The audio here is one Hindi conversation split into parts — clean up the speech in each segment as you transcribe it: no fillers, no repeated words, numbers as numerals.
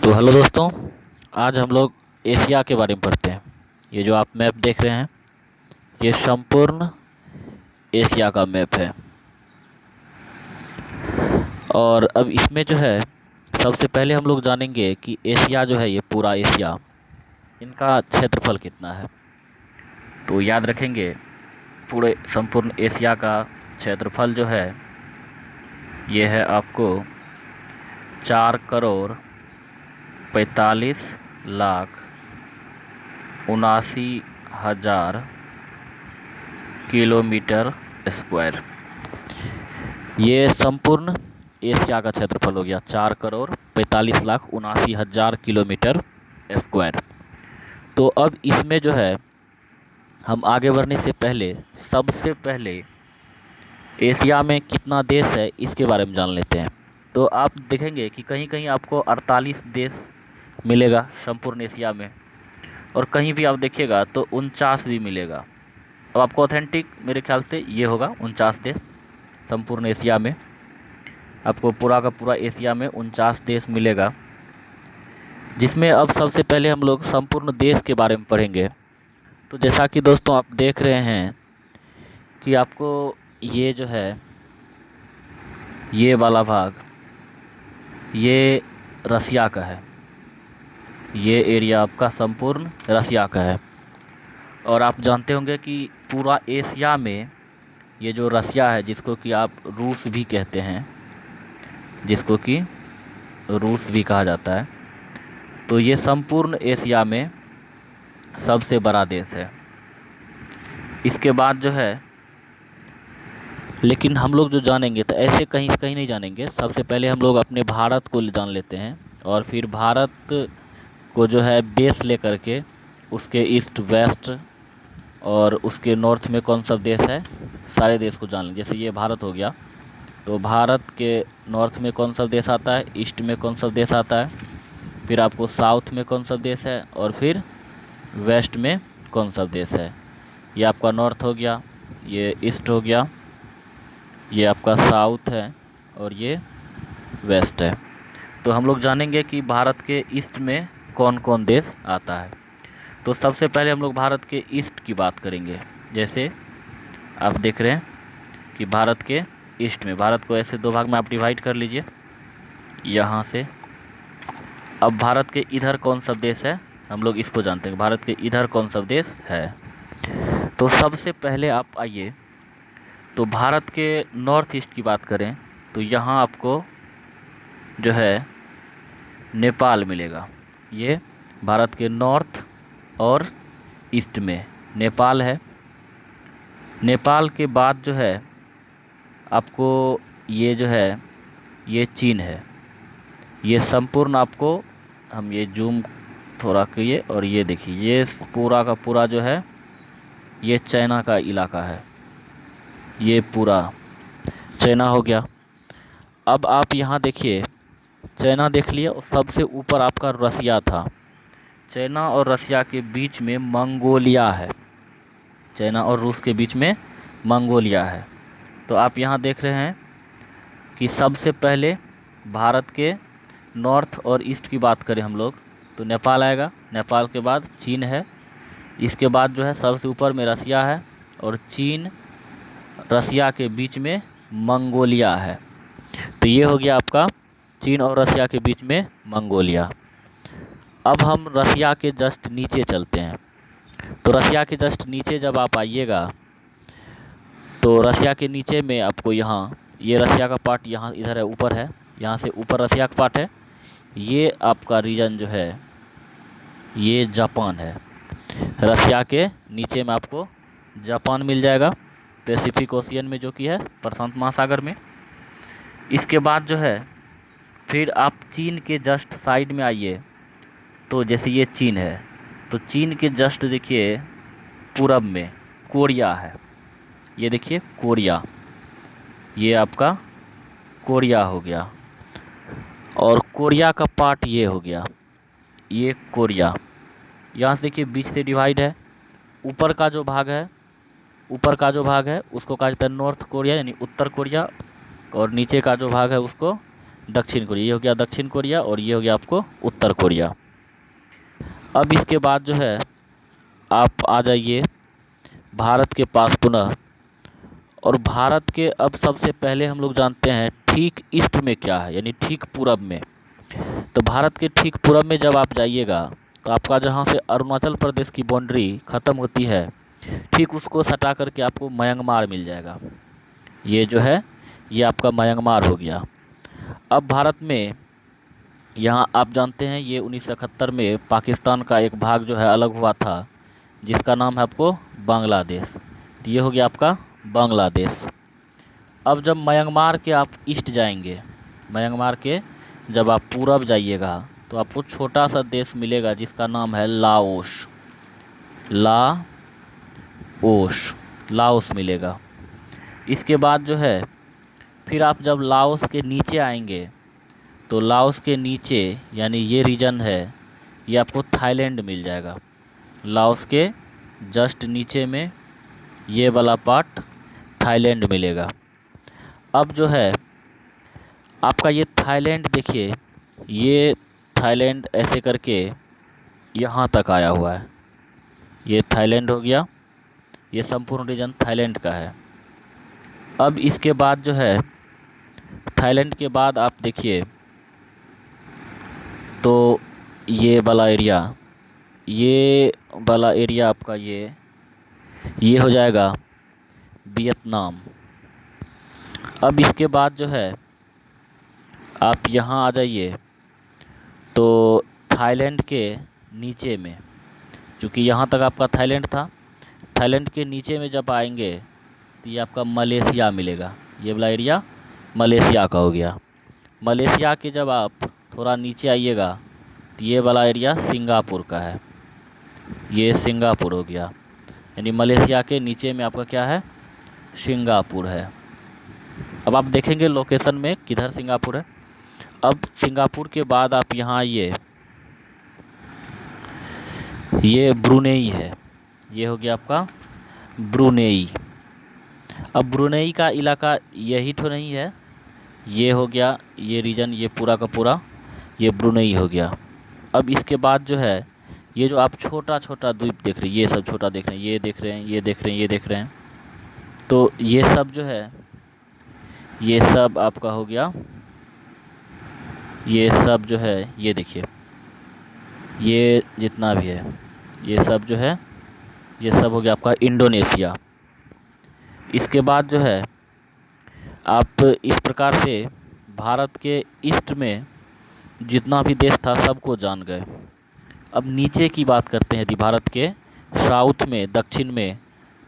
तो हेलो दोस्तों, आज हम लोग एशिया के बारे में पढ़ते हैं। ये जो आप मैप देख रहे हैं, ये संपूर्ण एशिया का मैप है। और अब इसमें जो है, सबसे पहले हम लोग जानेंगे कि एशिया जो है, ये पूरा एशिया, इनका क्षेत्रफल कितना है। तो याद रखेंगे, पूरे संपूर्ण एशिया का क्षेत्रफल जो है, ये है आपको 4,45,79,000 किलोमीटर स्क्वायर। ये संपूर्ण एशिया का क्षेत्रफल हो गया 4,45,79,000 किलोमीटर स्क्वायर। तो अब इसमें जो है, हम आगे बढ़ने से पहले सबसे पहले एशिया में कितना देश है इसके बारे में जान लेते हैं। तो आप देखेंगे कि कहीं कहीं आपको 48 देश मिलेगा संपूर्ण एशिया में, और कहीं भी आप देखिएगा तो 49 भी मिलेगा। अब आपको ऑथेंटिक मेरे ख्याल से ये होगा 49 देश। संपूर्ण एशिया में आपको पूरा का पूरा एशिया में 49 देश मिलेगा, जिसमें अब सबसे पहले हम लोग संपूर्ण देश के बारे में पढ़ेंगे। तो जैसा कि दोस्तों आप देख रहे हैं कि आपको ये जो है, ये वाला भाग, ये रसिया का है। ये एरिया आपका संपूर्ण रसिया का है। और आप जानते होंगे कि पूरा एशिया में ये जो रसिया है, जिसको कि आप रूस भी कहते हैं, जिसको कि रूस भी कहा जाता है, तो ये संपूर्ण एशिया में सबसे बड़ा देश है। इसके बाद जो है, लेकिन हम लोग जो जानेंगे तो ऐसे कहीं कहीं नहीं जानेंगे। सबसे पहले हम लोग अपने भारत को जान लेते हैं, और फिर भारत को जो है बेस लेकर के उसके ईस्ट वेस्ट और उसके नॉर्थ में कौन सा देश है, सारे देश को जान लें। जैसे ये भारत हो गया, तो भारत के नॉर्थ में कौन सा देश आता है, ईस्ट में कौन सा देश आता है, फिर आपको साउथ में कौन सा देश है, और फिर वेस्ट में कौन सा देश है। ये आपका नॉर्थ हो गया, ये ईस्ट हो गया, ये आपका साउथ है, और ये वेस्ट है। तो हम लोग जानेंगे कि भारत के ईस्ट में कौन कौन देश आता है। तो सबसे पहले हम लोग भारत के ईस्ट की बात करेंगे। जैसे आप देख रहे हैं कि भारत के ईस्ट में, भारत को ऐसे दो भाग में आप डिवाइड कर लीजिए यहाँ से। अब भारत के इधर कौन सा देश है, हम लोग इसको जानते हैं, भारत के इधर कौन सा देश है। तो सबसे पहले आप आइए, तो भारत के नॉर्थ ईस्ट की बात करें तो यहाँ आपको जो है नेपाल मिलेगा। ये भारत के नॉर्थ और ईस्ट में नेपाल है। नेपाल के बाद जो है आपको ये जो है, ये चीन है। ये संपूर्ण आपको, हम ये जूम थोड़ा करिए और ये देखिए, ये पूरा का पूरा जो है, ये चाइना का इलाका है। ये पूरा चाइना हो गया। अब आप यहाँ देखिए, चाइना देख लिए, और सबसे ऊपर आपका रसिया था। चाइना और रसिया के बीच में मंगोलिया है। चाइना और रूस के बीच में मंगोलिया है। तो आप यहाँ देख रहे हैं कि सबसे पहले भारत के नॉर्थ और ईस्ट की बात करें हम लोग, तो नेपाल आएगा। नेपाल के बाद चीन है। इसके बाद जो है सबसे ऊपर में रसिया है, और चीन रसिया के बीच में मंगोलिया है। तो ये हो गया आपका चीन और रसिया के बीच में मंगोलिया। अब हम रसिया के जस्ट नीचे चलते हैं। तो रसिया के जस्ट नीचे जब आप आइएगा, तो रसिया के नीचे में आपको यहाँ, ये रसिया का पार्ट यहाँ इधर है, ऊपर है, यहाँ से ऊपर रसिया का पार्ट है। ये आपका रीजन जो है, ये जापान है। रसिया के नीचे में आपको जापान मिल जाएगा, पैसिफिक ओशियन में, जो कि है प्रशांत महासागर में। इसके बाद जो है, फिर आप चीन के जस्ट साइड में आइए। तो जैसे ये चीन है, तो चीन के जस्ट देखिए पूरब में कोरिया है। ये देखिए कोरिया, ये आपका कोरिया हो गया। और कोरिया का पार्ट ये हो गया, ये कोरिया। यहाँ से देखिए बीच से डिवाइड है। ऊपर का जो भाग है, ऊपर का जो भाग है उसको कहा जाता है नॉर्थ कोरिया, यानी उत्तर कोरिया, और नीचे का जो भाग है उसको दक्षिण कोरिया, ये हो गया दक्षिण कोरिया और ये हो गया आपको उत्तर कोरिया। अब इसके बाद जो है आप आ जाइए भारत के पास पुनः, और भारत के अब सबसे पहले हम लोग जानते हैं ठीक ईस्ट में क्या है, यानी ठीक पूरब में। तो भारत के ठीक पूरब में जब आप जाइएगा तो आपका जहाँ से अरुणाचल प्रदेश की बाउंड्री ख़त्म होती है, ठीक उसको सटा करके आपको म्यांमार मिल जाएगा। ये जो है ये आपका म्यांमार हो गया। अब भारत में यहाँ आप जानते हैं ये 1971 में पाकिस्तान का एक भाग जो है अलग हुआ था, जिसका नाम है आपको बांग्लादेश। तो ये हो गया आपका बांग्लादेश। अब जब म्यांमार के आप ईस्ट जाएंगे, म्यांमार के जब आप पूरब जाइएगा तो आपको छोटा सा देश मिलेगा जिसका नाम है लाओस। लाओस मिलेगा। इसके बाद जो है फिर आप जब लाओस के नीचे आएंगे तो लाओस के नीचे यानी ये रीजन है, ये आपको थाईलैंड मिल जाएगा। लाओस के जस्ट नीचे में ये वाला पार्ट थाईलैंड मिलेगा। अब जो है आपका ये थाईलैंड देखिए, ये थाईलैंड ऐसे करके यहाँ तक आया हुआ है। ये थाईलैंड हो गया, ये संपूर्ण रीजन थाईलैंड का है। अब इसके बाद जो है थाईलैंड के बाद आप देखिए तो ये वाला एरिया आपका ये हो जाएगा वियतनाम। अब इसके बाद जो है आप यहाँ आ जाइए तो थाईलैंड के नीचे में, चूँकि यहाँ तक आपका थाईलैंड था, थाईलैंड के नीचे में जब आएंगे तो ये आपका मलेशिया मिलेगा। ये वाला एरिया मलेशिया का हो गया। मलेशिया के जब आप थोड़ा नीचे आइएगा तो ये वाला एरिया सिंगापुर का है। ये सिंगापुर हो गया, यानी मलेशिया के नीचे में आपका क्या है, सिंगापुर है। अब आप देखेंगे लोकेशन में किधर सिंगापुर है। अब सिंगापुर के बाद आप यहाँ आइए, ये ब्रुनेई है। ये हो गया आपका ब्रुनेई। अब ब्रुनेई का इलाका यही तो नहीं है, ये हो गया ये रीजन, ये पूरा का पूरा ये ब्रुनेई हो गया। अब इसके बाद जो है ये जो आप छोटा छोटा द्वीप देख रहे हैं, ये सब छोटा देख रहे हैं, ये देख रहे हैं, ये देख रहे हैं, ये देख रहे हैं, तो ये सब जो है ये सब आपका हो गया। ये सब जो है ये देखिए, ये जितना भी है ये सब जो है ये सब हो गया आपका इंडोनेशिया। इसके बाद जो है आप इस प्रकार से भारत के ईस्ट में जितना भी देश था सबको जान गए। अब नीचे की बात करते हैं यदि भारत के साउथ में, दक्षिण में,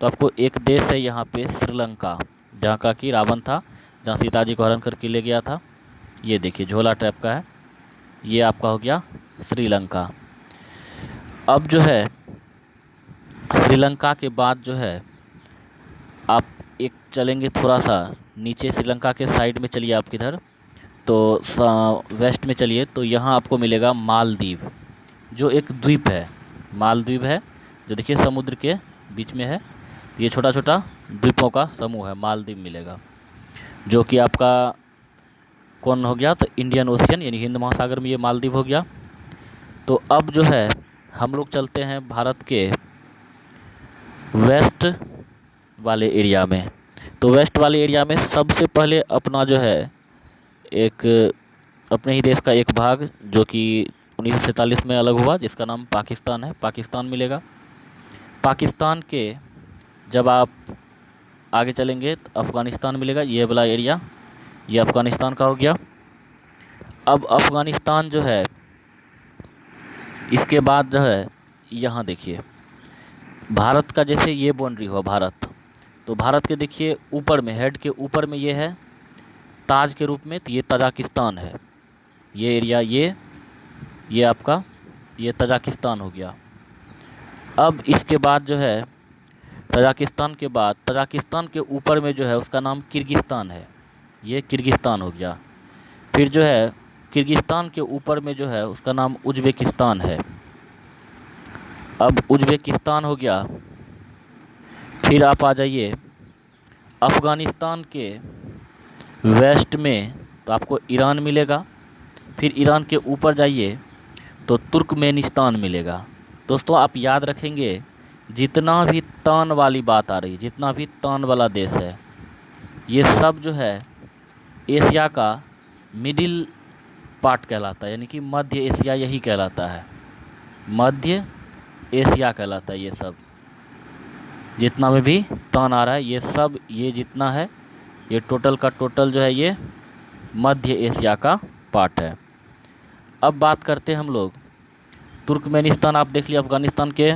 तो आपको एक देश है यहाँ पे श्रीलंका, जहाँ का कि रावण था, जहाँ सीता जी को हरण करके ले गया था। ये देखिए झोला टाइप का है, ये आपका हो गया श्रीलंका। अब जो है श्रीलंका के बाद जो है आप एक चलेंगे थोड़ा सा नीचे, श्रीलंका के साइड में चलिए आप किधर, तो वेस्ट में चलिए तो यहाँ आपको मिलेगा मालदीव, जो एक द्वीप है। मालदीव है जो देखिए समुद्र के बीच में है। ये छोटा छोटा द्वीपों का समूह है, मालदीव मिलेगा, जो कि आपका कौन हो गया, तो इंडियन ओशियन यानी हिंद महासागर में ये मालदीव हो गया। तो अब जो है हम लोग चलते हैं भारत के वेस्ट वाले एरिया में। तो वेस्ट वाले एरिया में सबसे पहले अपना जो है एक अपने ही देश का एक भाग जो कि 1947 में अलग हुआ, जिसका नाम पाकिस्तान है, पाकिस्तान मिलेगा। पाकिस्तान के जब आप आगे चलेंगे तो अफ़गानिस्तान मिलेगा, ये वाला एरिया ये अफ़गानिस्तान का हो गया। अब अफ़गानिस्तान जो है इसके बाद जो है यहाँ देखिए भारत का जैसे ये बाउंड्री हुआ भारत, तो भारत के देखिए ऊपर में, हेड के ऊपर में ये है ताज के रूप में, तो ये तजाकिस्तान है। ये एरिया ये आपका ये तजाकिस्तान हो गया। अब इसके बाद जो है तजाकिस्तान के बाद तजाकिस्तान के ऊपर में जो है उसका नाम किर्गिस्तान है, ये किर्गिस्तान हो गया। फिर जो है किर्गिस्तान के ऊपर में जो है उसका नाम उज़्बेकिस्तान है। अब उज़्बेकिस्तान हो गया। फिर आप आ जाइए अफ़गानिस्तान के वेस्ट में तो आपको ईरान मिलेगा। फिर ईरान के ऊपर जाइए तो तुर्कमेनिस्तान मिलेगा। दोस्तों आप याद रखेंगे, जितना भी तान वाली बात आ रही है, जितना भी तान वाला देश है, ये सब जो है एशिया का मिडिल पार्ट कहलाता है, यानी कि मध्य एशिया यही कहलाता है, मध्य एशिया कहलाता है। ये सब जितना में भी तान आ रहा है, ये सब, ये जितना है, ये टोटल का टोटल जो है ये मध्य एशिया का पार्ट है। अब बात करते हैं हम लोग तुर्कमेनिस्तान। आप देख लिया अफ़गानिस्तान के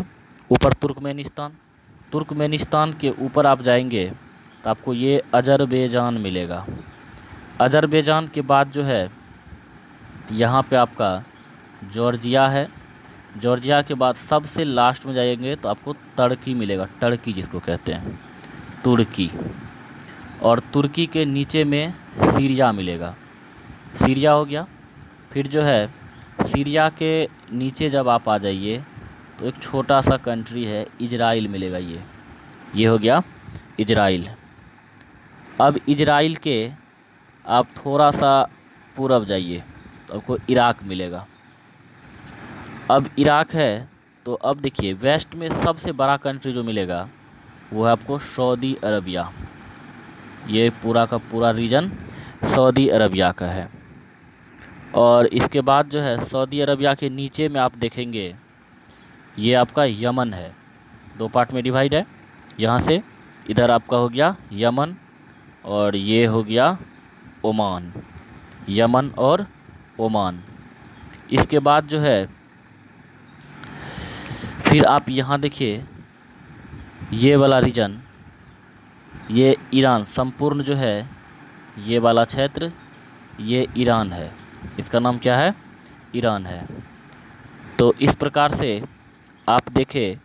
ऊपर तुर्कमेनिस्तान, तुर्कमेनिस्तान के ऊपर आप जाएंगे तो आपको ये अज़रबैजान मिलेगा। अज़रबैजान के बाद जो है यहाँ पे आपका जॉर्जिया है। जॉर्जिया के बाद सबसे लास्ट में जाएंगे तो आपको तुर्की मिलेगा, टर्की जिसको कहते हैं, तुर्की। और तुर्की के नीचे में सीरिया मिलेगा, सीरिया हो गया। फिर जो है सीरिया के नीचे जब आप आ जाइए तो एक छोटा सा कंट्री है इजराइल मिलेगा, ये हो गया इजराइल। अब इजराइल के आप थोड़ा सा पूरब जाइए तो आपको इराक मिलेगा। अब इराक है तो अब देखिए वेस्ट में सबसे बड़ा कंट्री जो मिलेगा वो है आपको सऊदी अरबिया। ये पूरा का पूरा रीजन सऊदी अरबिया का है। और इसके बाद जो है सऊदी अरबिया के नीचे में आप देखेंगे ये आपका यमन है, 2 पार्ट में डिवाइड है। यहाँ से इधर आपका हो गया यमन और ये हो गया ओमान, यमन और ओमान। इसके बाद जो है फिर आप यहाँ देखिए ये वाला रीजन, ये ईरान संपूर्ण जो है, ये वाला क्षेत्र ये ईरान है, इसका नाम क्या है, ईरान है। तो इस प्रकार से आप देखें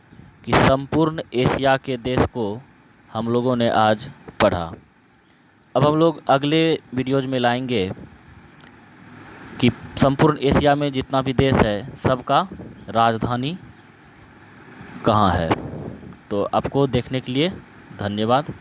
कि संपूर्ण एशिया के देश को हम लोगों ने आज पढ़ा। अब हम लोग अगले वीडियोज में लाएंगे कि संपूर्ण एशिया में जितना भी देश है सबका राजधानी कहाँ है। तो आपको देखने के लिए धन्यवाद।